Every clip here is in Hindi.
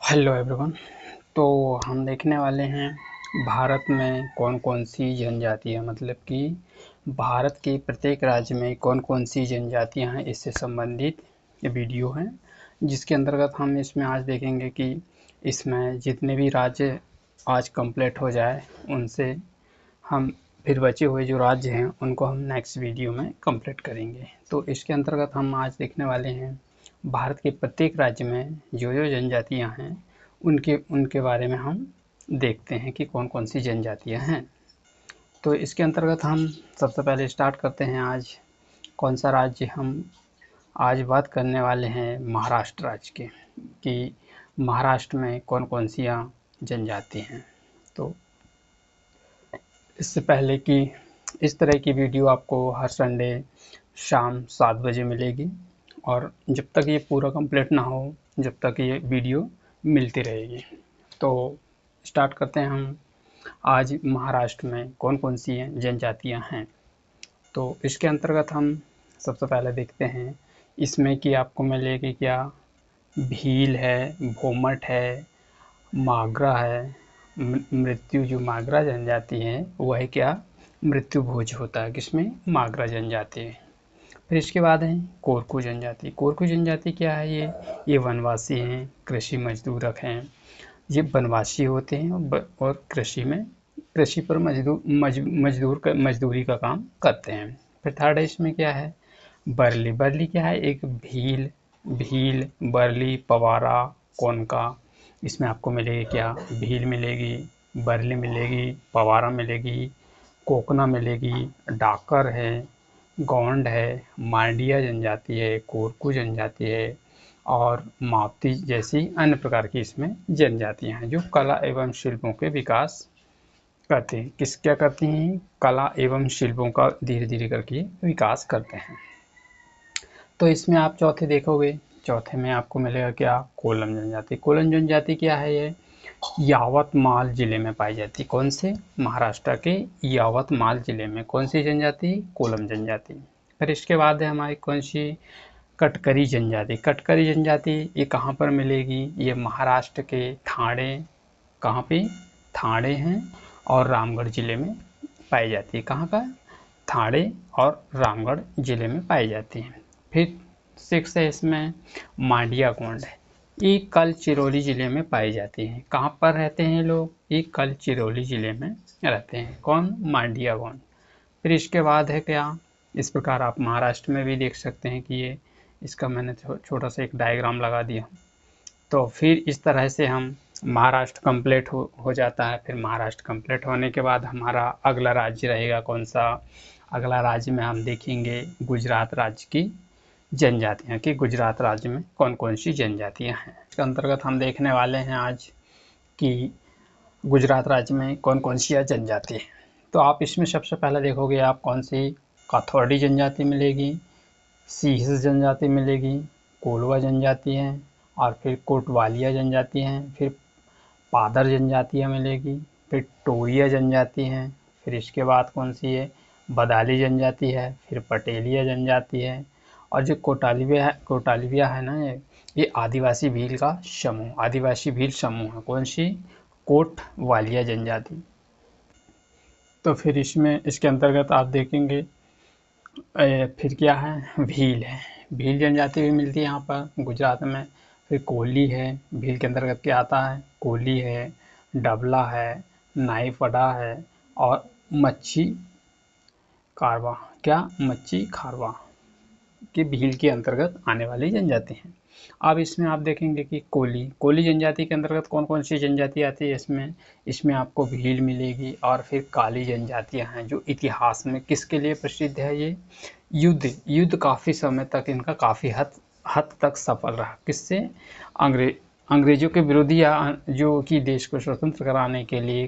Hello everyone. तो हम देखने वाले हैं भारत में कौन कौन सी जनजातियाँ, मतलब कि भारत के प्रत्येक राज्य में कौन कौन सी जनजातियाँ हैं, इससे संबंधित ये वीडियो है। जिसके अंतर्गत हम इसमें आज देखेंगे कि इसमें जितने भी राज्य आज कंप्लीट हो जाए उनसे हम फिर बचे हुए जो राज्य हैं उनको हम नेक्स्ट वीडियो में कंप्लीट करेंगे। तो इसके अंतर्गत हम आज देखने वाले हैं भारत के प्रत्येक राज्य में जो जो जनजातियाँ हैं उनके उनके बारे में हम देखते हैं कि कौन कौन सी जनजातियाँ हैं। तो इसके अंतर्गत हम सबसे पहले स्टार्ट करते हैं। आज कौन सा राज्य हम आज बात करने वाले हैं, महाराष्ट्र राज्य के, कि महाराष्ट्र में कौन कौन सी जनजाति हैं। तो इससे पहले कि इस तरह की वीडियो आपको हर संडे शाम 7 बजे मिलेगी, और जब तक ये पूरा कंप्लीट ना हो जब तक ये वीडियो मिलती रहेगी। तो स्टार्ट करते हैं हम आज महाराष्ट्र में कौन कौन सी जनजातियां हैं। तो इसके अंतर्गत हम सबसे पहले देखते हैं इसमें कि आपको मिलेगी क्या, भील है, भोमट है, मागरा है। मृत्यु जो मागरा जनजाति है वह क्या, मृत्यु भोज होता है किसमें, मागरा जनजाति है। फिर इसके बाद है कोरकू जनजाति। कोरकू जनजाति क्या है, ये वनवासी हैं, कृषि मजदूरक हैं। ये वनवासी होते हैं और कृषि पर मजदूरी का काम करते हैं। फिर थर्ड इसमें क्या है, बरली। बरली क्या है, एक भील, बरली, पवारा, कोनका। इसमें आपको मिलेगी क्या, भील मिलेगी, बरली मिलेगी, पवारा मिलेगी, कोकना मिलेगी, डाकर है, गोंड है, मांडिया जनजाति है, कोरकू जनजाति है और मावती जैसी अन्य प्रकार की इसमें जनजातियां हैं जो कला एवं शिल्पों के विकास करते हैं। क्या करती हैं, कला एवं शिल्पों का धीरे धीरे करके विकास करते हैं। तो इसमें आप चौथे देखोगे, चौथे में आपको मिलेगा क्या, कोलम जनजाति। कोलम जनजाति क्या है, ये यावतमाल जिले में पाई जाती है। कौन से, महाराष्ट्र के यावतमाल जिले में कौन सी जनजाति, कोलम जनजाति। फिर इसके बाद है हमारी कौन सी, कटकरी जनजाति। कटकरी जनजाति ये कहाँ पर मिलेगी, ये महाराष्ट्र के ठाणे, कहाँ पे, ठाणे हैं और रामगढ़ जिले में पाई जाती है। कहाँ का, ठाणे और रामगढ़ जिले में पाई जाती हैं। फिर 6 है इसमें मांडिया गोंड है। ये गढ़चिरौली जिले में पाई जाती हैं। कहाँ पर रहते हैं लोग, ये गढ़चिरौली जिले में रहते हैं। कौन, मांडिया गोंड। फिर इसके बाद है क्या, इस प्रकार आप महाराष्ट्र में भी देख सकते हैं कि ये, इसका मैंने छोटा सा एक डायग्राम लगा दिया। तो फिर इस तरह से हम महाराष्ट्र कंप्लीट हो जाता है। फिर महाराष्ट्र कंप्लीट होने के बाद हमारा अगला राज्य रहेगा कौन सा, अगला राज्य में हम देखेंगे गुजरात राज्य की जनजातियाँ कि गुजरात राज्य में कौन कौन सी जनजातियाँ हैं। इसके अंतर्गत हम देखने वाले हैं आज कि गुजरात राज्य में कौन कौन सी जनजाति है। तो आप इसमें सबसे पहले देखोगे आप कौन सी, काथोड़ी जनजाति मिलेगी, सीस जनजाति मिलेगी, कोलवा जनजाति है और फिर कोटवालिया जनजाति हैं। फिर पादर जनजातियाँ मिलेगी, फिर टोरिया जनजाति हैं। फिर इसके बाद कौन सी है, बदाली जनजाति है, फिर पटेलिया जनजाति है। और जो कोटालिया है ना, ये आदिवासी भील का समूह, आदिवासी भील समूह है। कौन सी, कोटवालिया जनजाति। तो फिर इसमें इसके अंतर्गत आप देखेंगे फिर क्या है, भील है। भील जनजाति भी मिलती है यहाँ पर गुजरात में। फिर कोली है, भील के अंतर्गत क्या आता है, कोली है, डबला है, नाईफड़ा है और मच्छी कारवा, क्या, मच्छी खारवा के भील के अंतर्गत आने वाली जनजाति हैं। अब इसमें आप देखेंगे कि कोली जनजाति के अंतर्गत कौन कौन सी जनजाति आती है इसमें आपको भील मिलेगी और फिर काली जनजातियां हैं जो इतिहास में किसके लिए प्रसिद्ध है, ये युद्ध काफ़ी समय तक इनका काफ़ी हद तक सफल रहा। किससे, अंग्रेजों के विरोधी जो कि देश को स्वतंत्र कराने के लिए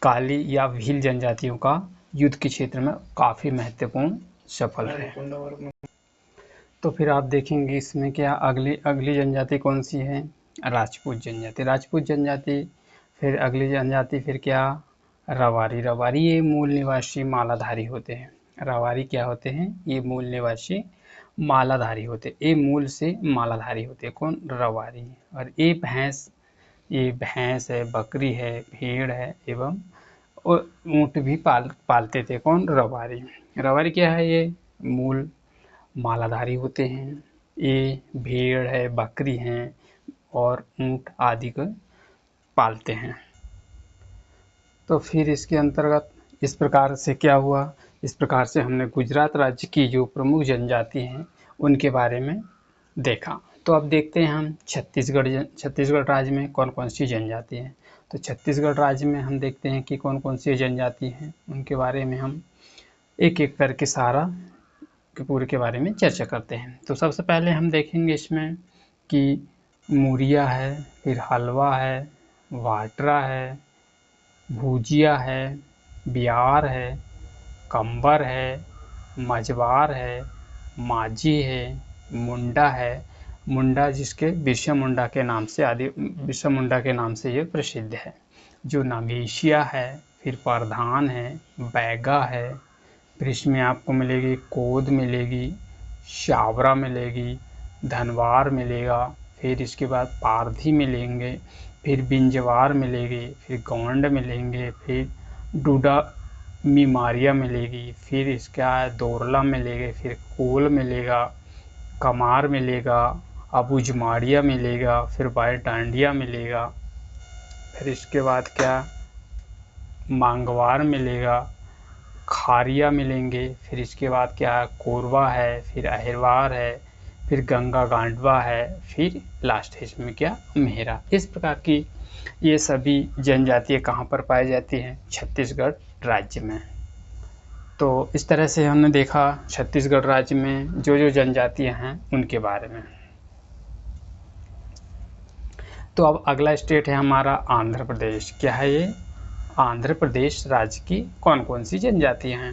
काली या भील जनजातियों का युद्ध के क्षेत्र में काफ़ी महत्वपूर्ण सफल रहे। तो फिर आप देखेंगे इसमें क्या, अगली जनजाति कौन सी है, राजपूत जनजाति। राजपूत जनजाति, फिर अगली जनजाति फिर क्या, रवारी। ये मूल निवासी मालाधारी होते हैं। रवारी क्या होते हैं, ये मूल निवासी मालाधारी होते हैं। ये मूल से मालाधारी होते हैं। कौन, रवारी। और ये भैंस ये भैंस है, बकरी है, भेड़ है एवं ऊँट भी पालते थे। कौन? रवारी। रवारी क्या है? ये मूल मालाधारी होते हैं। ये भेड़ है, बकरी हैं और ऊँट आदि को पालते हैं। तो फिर इसके अंतर्गत इस प्रकार से क्या हुआ, इस प्रकार से हमने गुजरात राज्य की जो प्रमुख जनजाति हैं उनके बारे में देखा। तो अब देखते हैं हम छत्तीसगढ़ राज्य में कौन कौन सी जनजाति हैं। तो छत्तीसगढ़ राज्य में हम देखते हैं कि कौन कौन सी जनजाति हैं, उनके बारे में हम एक एक करके सारा के पूरे के बारे में चर्चा करते हैं। तो सबसे पहले हम देखेंगे इसमें कि मुरिया है, फिर हलवा है, वाटरा है, भुजिया है, बिहार है, कंबर है, मझवार है, माझी है, मुंडा है। मुंडा जिसके बिरसा मुंडा के नाम से ये प्रसिद्ध है। जो नागेशिया है, फिर प्रधान है, बैगा है, फिर इसमें आपको मिलेगी कोद मिलेगी, शावरा मिलेगी, धनवार मिलेगा, फिर इसके बाद पारधी मिलेंगे, फिर बिंजवार मिलेगी, फिर गोंड मिलेंगे, फिर डूडा मीमारिया मिलेगी, फिर इसका दोरला मिलेगा, फिर कोल मिलेगा, कमार मिलेगा, अबुझमाड़िया मिलेगा, फिर बाय डांडिया मिलेगा, फिर इसके बाद क्या मांगवार मिलेगा, खारिया मिलेंगे, फिर इसके बाद क्या कोरवा है, फिर अहिरवार है, फिर गंगा गांडवा है, फिर लास्ट है इसमें क्या मेहरा। इस प्रकार की ये सभी जनजातियाँ कहाँ पर पाई जाती हैं? छत्तीसगढ़ राज्य में। तो इस तरह से हमने देखा छत्तीसगढ़ राज्य में जो जो जनजातियाँ हैं उनके बारे में। तो अब अगला स्टेट है हमारा आंध्र प्रदेश। क्या है ये? आंध्र प्रदेश राज्य की कौन कौन सी जनजातियाँ हैं?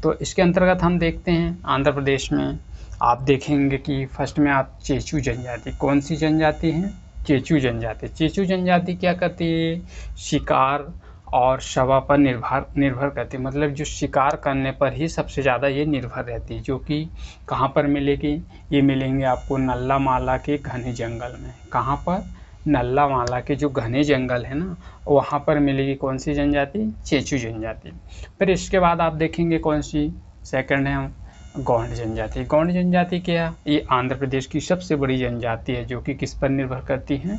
तो इसके अंतर्गत हम देखते हैं आंध्र प्रदेश में आप देखेंगे कि फर्स्ट में आप चेचू जनजाति। कौन सी जनजाति है? चेचू जनजाति। चेचू जनजाति क्या करती है? शिकार और शवा पर निर्भर करती है। मतलब जो शिकार करने पर ही सबसे ज़्यादा ये निर्भर रहती है। जो कि कहाँ पर मिलेगी? ये मिलेंगे आपको नल्ला माला के घने जंगल में। कहाँ पर? नल्ला माला के जो घने जंगल है ना, वहाँ पर मिलेगी कौन सी जनजाति? चेचू जनजाति। फिर इसके बाद आप देखेंगे कौन सी सेकंड है गौंड जनजाति। गौंड जनजाति क्या? ये आंध्र प्रदेश की सबसे बड़ी जनजाति है जो कि किस पर निर्भर करती है?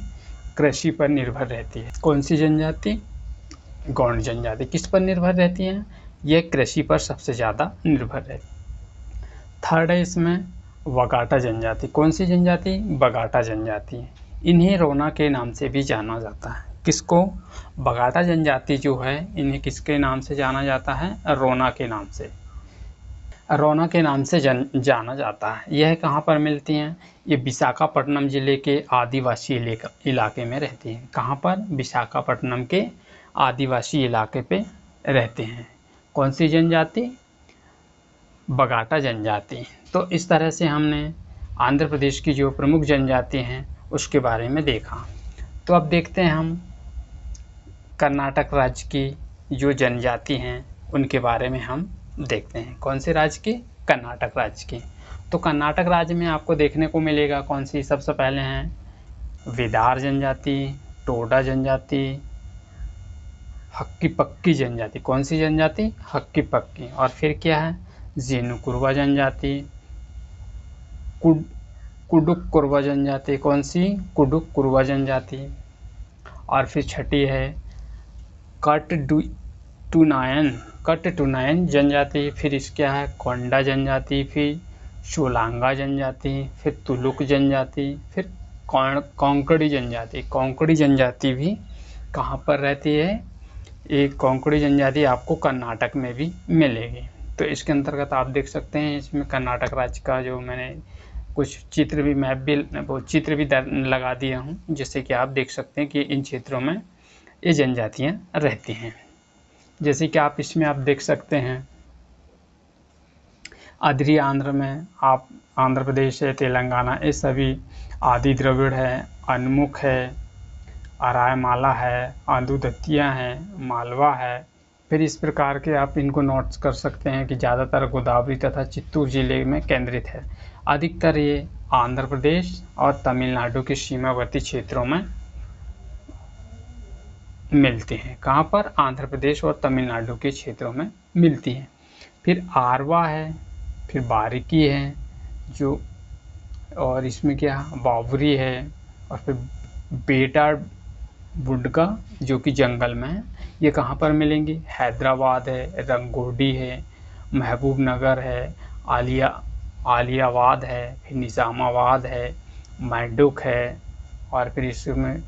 कृषि पर निर्भर रहती है। कौन सी जनजाति? गौंड जनजाति। किस पर निर्भर रहती है? यह कृषि पर सबसे ज़्यादा निर्भर रहती है। थर्ड है इसमें बगाटा जनजाति। कौन सी जनजाति? बगाटा जनजाति। इन्हें रोना के नाम से भी जाना जाता है। किसको? बगाटा जनजाति जो है इन्हें किसके नाम से जाना जाता है? रोना के नाम से। रोना के नाम से जाना जाता है। यह कहाँ पर मिलती हैं? ये विशाखापट्टनम जिले के आदिवासी इलाके में रहती हैं। कहाँ पर? विशाखापट्टनम के आदिवासी इलाके पे रहते हैं। कौन सी जनजाति? बगाटा जनजाति। तो इस तरह से हमने आंध्र प्रदेश की जो प्रमुख जनजाति हैं उसके बारे में देखा। तो अब देखते हैं हम कर्नाटक राज्य की जो जनजाति हैं उनके बारे में हम देखते हैं। कौन से राज्य की? कर्नाटक राज्य की। तो कर्नाटक राज्य में आपको देखने को मिलेगा कौन सी? सबसे पहले हैं विदार जनजाति, टोडा जनजाति, हक्की पक्की जनजाति। कौन सी जनजाति? हक्की पक्की। और फिर क्या है? जेनु कुरवा जनजाति, कुडुक कुरवा जनजाति। कौन सी? कुडुक कुरवा जनजाति। और फिर छठी है कटटुनायन जनजाति। फिर इसका है कोंडा जनजाति, फिर शोलांगा जनजाति, फिर तुलुक जनजाति, फिर कोंकणी जनजाति। कोंकणी जनजाति भी कहाँ पर रहती है? एक कोंकणी जनजाति आपको कर्नाटक में भी मिलेगी। तो इसके अंतर्गत आप देख सकते हैं इसमें कर्नाटक राज्य का जो मैंने कुछ चित्र भी लगा दिया हूँ, जिससे कि आप देख सकते हैं कि इन क्षेत्रों में ये जनजातियाँ रहती हैं। जैसे कि आप इसमें आप देख सकते हैं आद्री आंध्र में आप आंध्र प्रदेश है, तेलंगाना, ये सभी आदि द्रविड़ है, अनमुख है, अरायमाला है, आंदुदत्तिया है, मालवा है। फिर इस प्रकार के आप इनको नोट्स कर सकते हैं कि ज़्यादातर गोदावरी तथा चित्तूर जिले में केंद्रित है। अधिकतर ये आंध्र प्रदेश और तमिलनाडु के सीमावर्ती क्षेत्रों में मिलती हैं। कहाँ पर? आंध्र प्रदेश और तमिलनाडु के क्षेत्रों में मिलती हैं। फिर आरवा है, फिर बारीकी है जो, और इसमें क्या बावरी है, और फिर बेटा बुडका जो कि जंगल में है। ये कहाँ पर मिलेंगी? हैदराबाद है, रंगोडी है, महबूब नगर है, आलियाबाद है, फिर निज़ामाबाद है, मैंडुक है, और फिर इसमें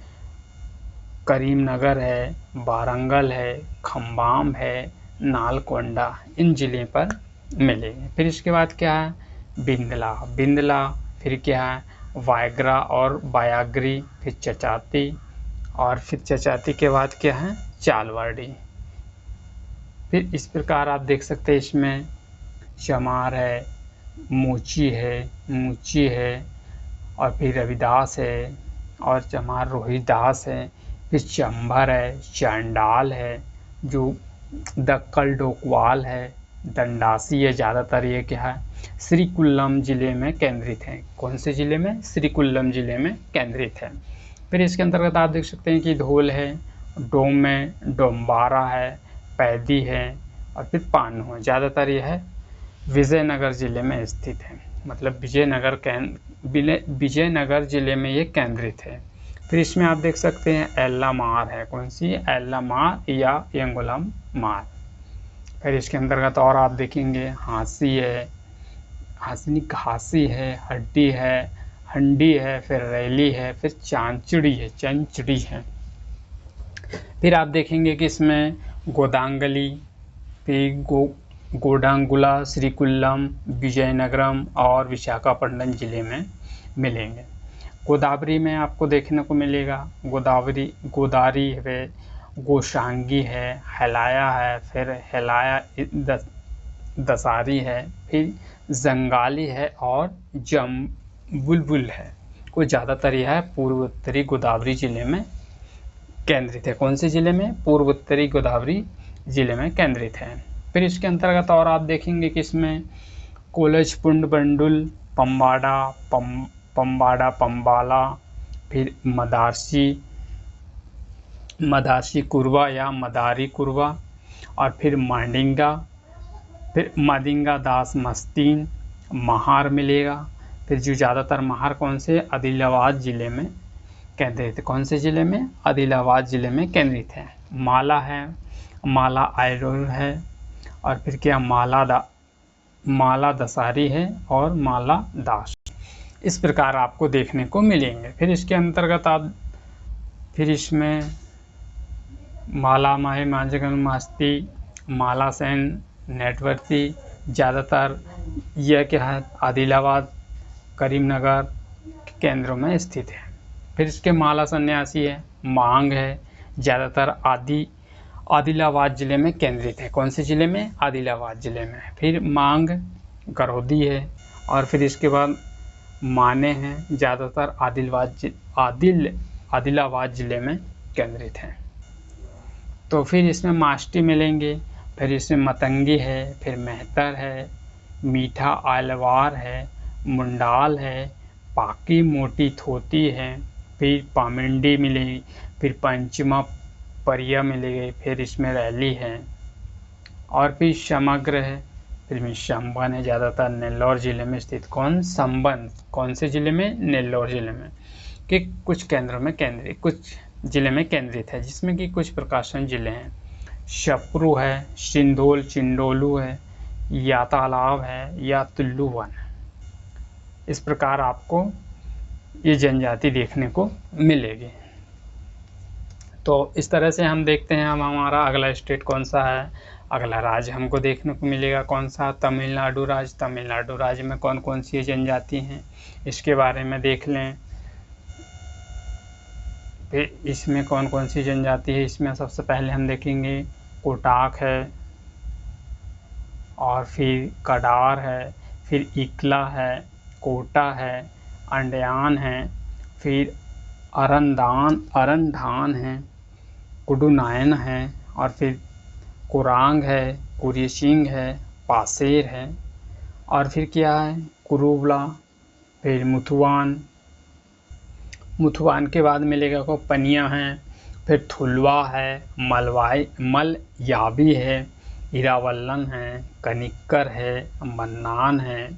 करीमनगर है, वारंगल है, खम्बाम है, नालकोंडा, इन ज़िले पर मिलेंगे। फिर इसके बाद क्या है? बिंदला, फिर क्या है? वायग्रा और बायाग्री, फिर चचाती, और फिर चचाती के बाद क्या है? चालवाड़ी। फिर इस प्रकार आप देख सकते हैं इसमें चमार है, मूची है, और फिर रविदास है, और चमार रोहिदास है, फिर चंबर है, चांडाल है, जो दक्कल डोकवाल है, दंडासी है। ज़्यादातर ये क्या है? श्रीकुल्लम जिले में केंद्रित है। कौन से जिले में? श्रीकुल्लम जिले में केंद्रित है। फिर इसके अंतर्गत आप देख सकते हैं कि धोल है, डोम में डोम्बारा है, पैदी है, और फिर पानो है। ज़्यादातर यह है विजयनगर जिले में स्थित है, मतलब विजयनगर जिले में ये केंद्रित है। फिर इसमें आप देख सकते हैं एल्लामार है। कौन सी? एल्लामार या यंगुलम मार। फिर इसके अंतर्गत और आप देखेंगे हाँसी है, घासी है, हड्डी है, हंडी है, फिर रैली है, फिर चंचड़ी है। फिर आप देखेंगे कि इसमें गोदांगली, फिर गोडांगुला, श्रीकुल्लम, विजयनगरम और विशाखापट्टनम जिले में मिलेंगे। गोदावरी में आपको देखने को मिलेगा गोदारी है, गोशांगी है, हेलाया है, फिर हेलाया दसारी है, फिर जंगाली है, और बुलबुल है। को ज़्यादातर यह है पूर्वोत्तरी गोदावरी जिले में केंद्रित है। कौन से जिले में? पूर्वोत्तरी गोदावरी जिले में केंद्रित है। फिर इसके अंतर्गत और आप देखेंगे कि इसमें कोलजपुंड बंडुल, पंबाड़ा पंबाला, फिर मदारसी कुरवा या मदारी कुरवा, और फिर मादिंगा दास मस्तीन, महार मिलेगा। फिर जो ज़्यादातर महार कौन से? आदिलाबाद जिले में केंद्रित है। कौन से जिले में? आदिलाबाद जिले में केंद्रित है। माला है, माला आयरोर है, और फिर क्या माला दसारी है, और माला दास। इस प्रकार आपको देखने को मिलेंगे। फिर इसके अंतर्गत फिर इसमें माला माहे मांझगन मास्ती, माला सेन नेटवर्ती, ज़्यादातर यह क्या है? आदिलाबाद, करीमनगर केंद्रों में स्थित है। फिर इसके माला सन्यासी है, मांग है, ज़्यादातर आदिलाबाद जिले में केंद्रित है। कौन से जिले में? आदिलाबाद जिले में। फिर मांग गरौदी है, और फिर इसके बाद माने हैं, ज़्यादातर आदिलाबाद जिले में केंद्रित हैं। तो फिर इसमें मास्टी मिलेंगे, फिर इसमें मतंगी है, फिर मेहतर है, मीठा आलवार है, मुंडाल है, पाकी मोटी थोती है, फिर पामिंडी मिलेगी, फिर पंचमा परिया मिलेगी, फिर इसमें रैली है, और फिर समग्र है, फिर में संबन है, ज़्यादातर नेल्लौर जिले में स्थित। संबन कौन से जिले में? नेल्लौर जिले में कि कुछ केंद्रों में केंद्रित, कुछ जिले में केंद्रित है, जिसमें कि कुछ प्रकाशन जिले हैं। शपरू है, सिंधोल चिंडोलू है, या तालाब है, या तुल्लू वन। इस प्रकार आपको ये जनजाति देखने को मिलेगी। तो इस तरह से हम देखते हैं हमारा अगला स्टेट कौन सा है। अगला राज्य हमको देखने को मिलेगा कौन सा? तमिलनाडु राज्य। तमिलनाडु राज्य में कौन कौन सी जनजाति हैं इसके बारे में देख लें। फिर इसमें कौन कौन सी जनजाति है, इसमें सबसे पहले हम देखेंगे कोटाक है, और फिर कडार है, फिर इकला है, कोटा है, अंडयान है, फिर अरनधान है, कुडुनायन है, और फिर कुरांग है, कुरिशिंग है, पासेर है, और फिर क्या है? कुरुबला, फिर मुथुआन के बाद मिलेगा को पनिया है, फिर थुलवा है, मलयाबी है, इरावलन है, कनिक्कर है, मन्नान है,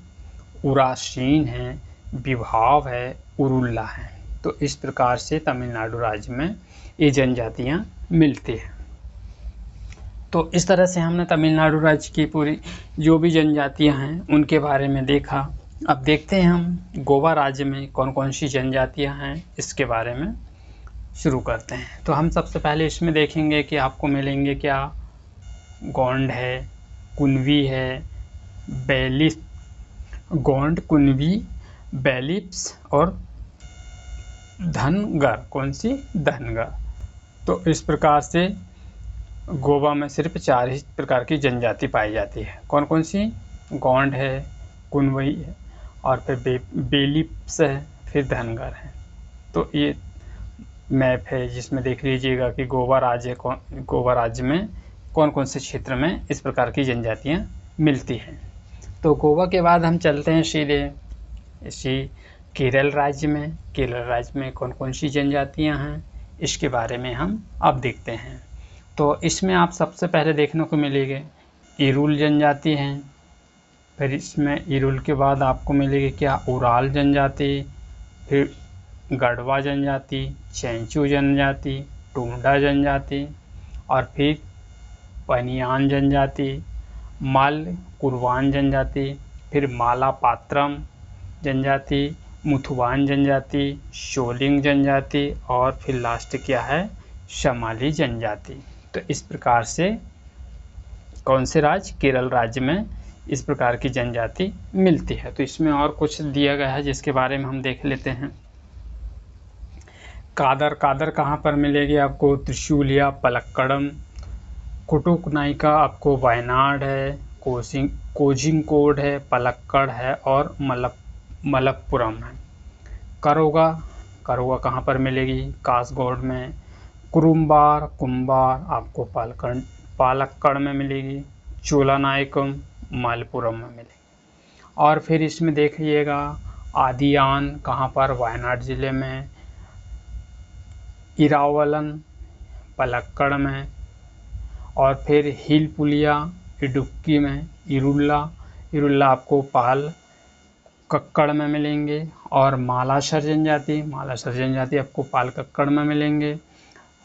उरासीन है, विभाव है, उरुल्ला है। तो इस प्रकार से तमिलनाडु राज्य में ये जनजातियाँ मिलती हैं। तो इस तरह से हमने तमिलनाडु राज्य की पूरी जो भी जनजातियाँ हैं उनके बारे में देखा। अब देखते हैं हम गोवा राज्य में कौन कौन सी जनजातियाँ हैं, इसके बारे में शुरू करते हैं। तो हम सबसे पहले इसमें देखेंगे कि आपको मिलेंगे क्या, गोंड है, कुनवी है, गोंड, कुनवी, बैलिप्स और धनगर। कौन सी? धनगर। तो इस प्रकार से गोवा में सिर्फ 4 ही प्रकार की जनजाति पाई जाती है। कौन कौन सी? गोंड है, कुनवी है और फिर बेलिप्स है, फिर धनगर है। तो ये मैप है जिसमें देख लीजिएगा कि गोवा राज्य में कौन कौन से क्षेत्र में इस प्रकार की जनजातियाँ मिलती हैं। तो गोवा के बाद हम चलते हैं सीधे इसी केरल राज्य में। केरल राज्य में कौन कौन सी जनजातियाँ हैं इसके बारे में हम अब देखते हैं। तो इसमें आप सबसे पहले देखने को मिलेगी इरुल जनजाति हैं। फिर इसमें इरुल के बाद आपको मिलेगी क्या, उराल जनजाति, फिर गढ़वा जनजाति, चेंचू जनजाति, टुंडा जनजाति और फिर पनियान जनजाति, मल कुरवान जनजाति, फिर मालापात्रम जनजाति, मुथुवान जनजाति, शोलिंग जनजाति और फिर लास्ट क्या है, शमाली जनजाति। तो इस प्रकार से कौन से राज्य? केरल राज्य में इस प्रकार की जनजाति मिलती है। तो इसमें और कुछ दिया गया है जिसके बारे में हम देख लेते हैं। कादर कहाँ पर मिलेगी आपको? त्रिशूलिया, पलक्कड़म। कुटुक नाइका आपको वायनाड है, कोझिकोड है, पलक्कड़ है और मलप्पुरम है। करोगा कहाँ पर मिलेगी? कासगोड में। कुंबार आपको पालक्कड़ में मिलेगी। चोलानायकम मलप्पुरम में मिलेगी। और फिर इसमें देखिएगा आदियान कहाँ पर? वायनाड जिले में। इरावलन पलक्कड़ में और फिर हिलपुलिया इडुक्की में। इरुल्ला आपको पालकक्कड़ में मिलेंगे और मालाशर जनजाति आपको पालकक्कड़ में मिलेंगे।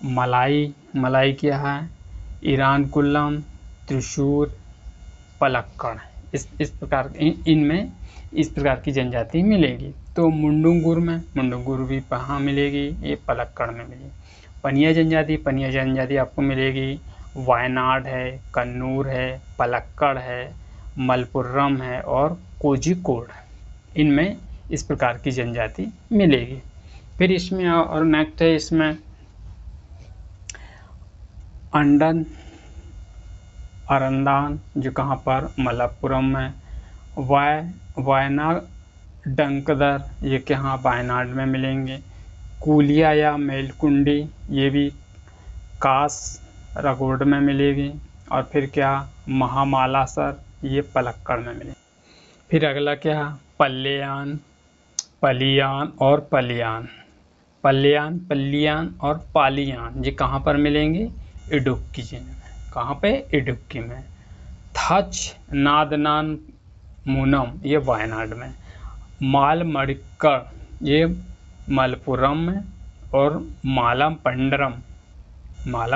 मलाई क्या है? ईरानकुलम, त्रिशूर, पलक्कड़। इस प्रकार इनमें इस प्रकार की जनजाति मिलेगी। तो मुंडुंगुर भी कहाँ मिलेगी? ये पलक्कड़ में मिलेगी। पनिया जनजाति आपको मिलेगी वायनाड है, कन्नूर है, पलक्कड़ है, मलप्पुरम है और कोझिकोड है। इनमें इस प्रकार की जनजाति मिलेगी। फिर इसमें और नेक्स्ट है इसमें अरंदान जो कहाँ पर? मलप्पुरम में। वायनाडंकदर ये कहाँ? वायनाड में मिलेंगे। कुलिया या मेलकुंडी ये भी कासरगोड में मिलेगी। और फिर क्या? महामालासर ये पलक्कड़ में मिलेगी। फिर अगला क्या? पलियान और पालियान ये कहाँ पर मिलेंगे? इडुक्की जिले में। कहाँ पे? इडुक्की में। थच नादनान मुनम ये वायनाड में। मालमडिक्कड़ ये मलप्पुरम में और मालम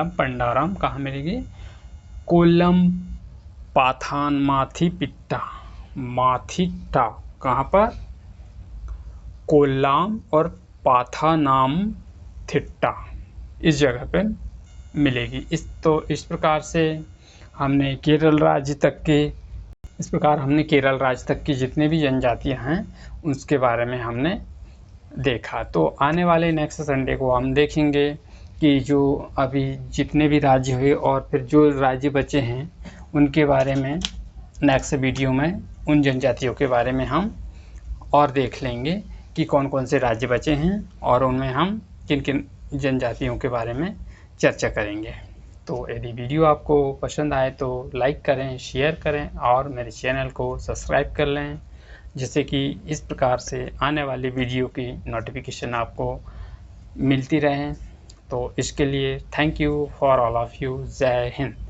पंडारम कहाँ मिलेगी? कोल्लम पाथान माथिट्टा कहाँ पर? कोल्लाम और पाथानामथिट्टा इस जगह पे मिलेगी। इस प्रकार से हमने केरल राज्य तक की जितने भी जनजातियां हैं उसके बारे में हमने देखा। तो आने वाले नेक्स्ट संडे को हम देखेंगे कि जो अभी जितने भी राज्य हुए और फिर जो राज्य बचे हैं उनके बारे में नेक्स्ट वीडियो में उन जनजातियों के बारे में हम और देख लेंगे कि कौन कौन से राज्य बचे हैं और उनमें हम किन किन जनजातियों के बारे में चर्चा करेंगे। तो यदि वीडियो आपको पसंद आए तो लाइक करें, शेयर करें और मेरे चैनल को सब्सक्राइब कर लें, जिससे कि इस प्रकार से आने वाली वीडियो की नोटिफिकेशन आपको मिलती रहे। तो इसके लिए thank you for all of you. जय हिंद।